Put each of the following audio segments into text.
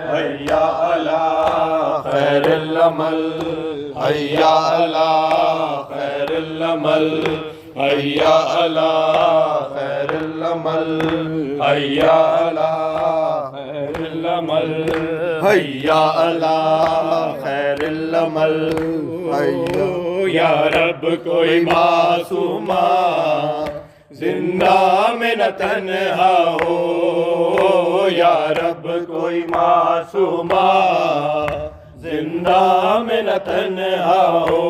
हैया अला खैरुल अमल, हैया अला खैरुल अमल, हैया अला खैरुल अमल, हैया अला खैरुल अमल, हैया अला खैरुल अमल, हैया या रब कोई मासूमा जिंदा में न तन्हा हो, या रब कोई मासूमा जिंदा में न तन्हा हो,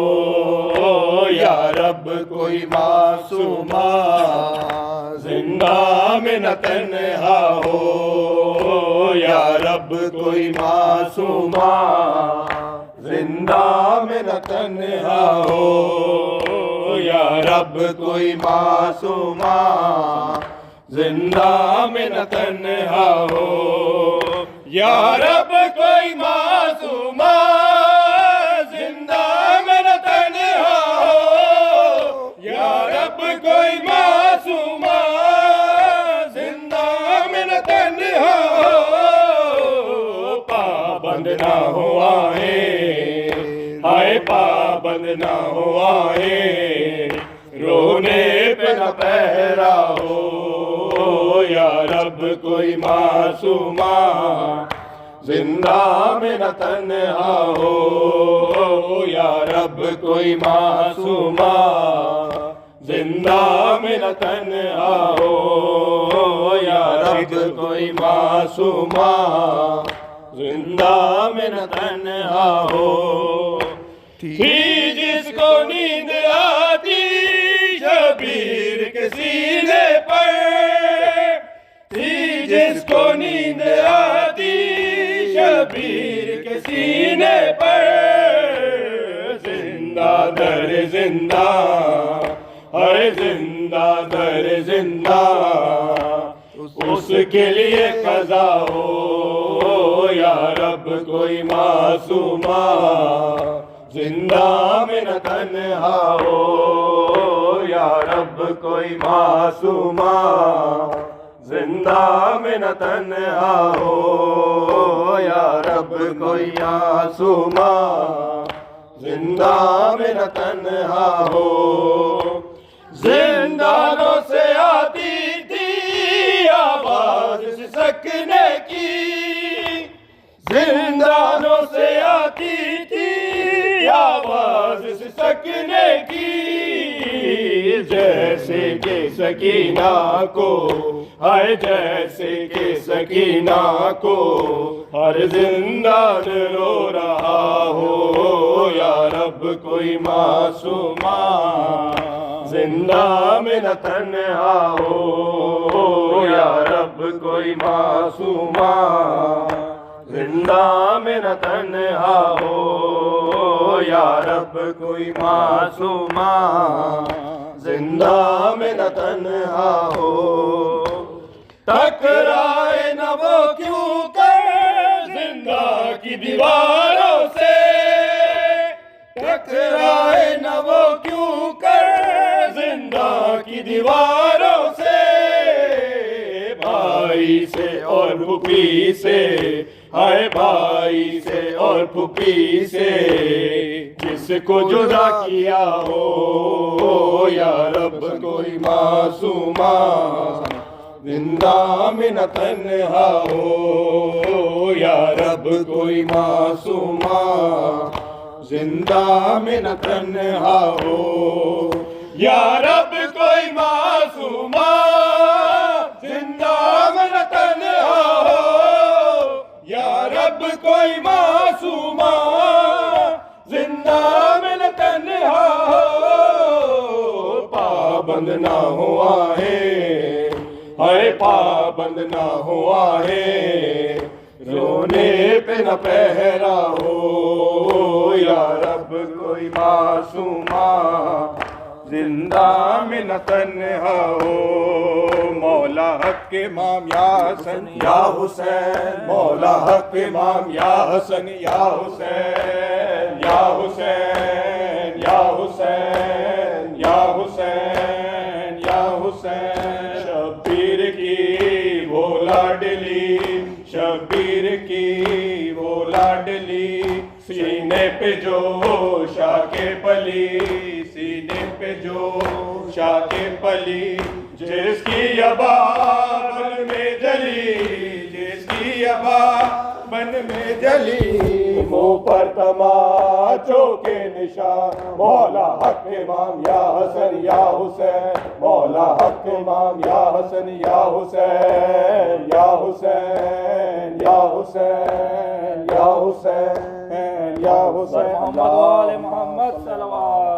या रब कोई मासूमा जिंदा में न तन्हा हो, या रब कोई मासूमा जिंदा में न तन्हा हो, या रब कोई मासूमा जिंदा में न तन्हा हो, या रब कोई मासूमा जिंदा में न तन्हा हो, या रब कोई मासूमा जिंदा में न तन्हा हो। पाबंद ना हो आए, हाय पाबंद ना हो आए, रोने पे न पहरा हो, या रब कोई मासूमा जिंदा में न तन्हा हो, या रब कोई मासूमा जिंदा में न तन्हा हो, या रब कोई मासूमा जिंदा में न तन्हा हो। थी जिसको नींद आती शबीर के सीने पर, थी जिसको नींद आती शबीर के सीने पर, जिंदा दर जिंदा, हर जिंदा दर जिंदा, उसके लिए कज़ा हो, या रब कोई मासूमा जिंदा में न तन्हा हो, या रब कोई मासूमा जिंदा में न तन्हा हो, या रब कोई मासूमा जिंदा में न तन्हा हो। जिंदानों से आती थी आवाज सिसकने की, जिंदानों से आती थी आवाज सिसकने की, जैसे के सकीना को, हाय जैसे के सकीना को हर जिंदान रो रहा हो, या रब कोई मासूमा जिंदा में न तन्हा हो, या रब कोई मासूमा जिंदा में न तन्हा हो, या रब कोई मासूमा जिंदा में न तन्हा हो। टकराए न वो क्यों कर जिंदा की दीवारों से, टकराए न वो क्यों कर जिंदा की दीवारों से, भाई से और फूफी से, हाय भाई से और फूफी से, जिसको जुदा किया हो, या रब कोई मासूमा जिंदा में न तन्हा हो, या रब कोई मासूमा जिंदा में न तन्हा हो, या रब कोई मासूमा जिंदा में न तन्हा हो, या रब कोई मासूमा जिंदा में न तन्हा हो। पाबंद ना हुआ है, हाय पाबंद ना हुआ है, रोने पे न पहरा हो, या रब कोई मासूमा जिंदा में न तन्हा हो। मौला हक इमाम या हसन या हुसैन, मौला हक इमाम या हसन या हुसैन, या हुसैन या हुसैन या हुसैन या हुसैन। शब्बीर की वो लाडली, शब्बीर की वो लाडली, सीने पे जो शाके पली, सीने पे जो शाके पली, जिसकी अबा बन में जली, जिसकी अबा बन में जली, मुंह पर तमाचों के निशान। मौला हक इमाम या हसन या हुसैन, मौला हक इमाम या हसन या हुसैन, या हुसैन या हुसैन या हुसैन या हुसैन। मोहम्मद वाले मोहम्मद सल्लल्लाहु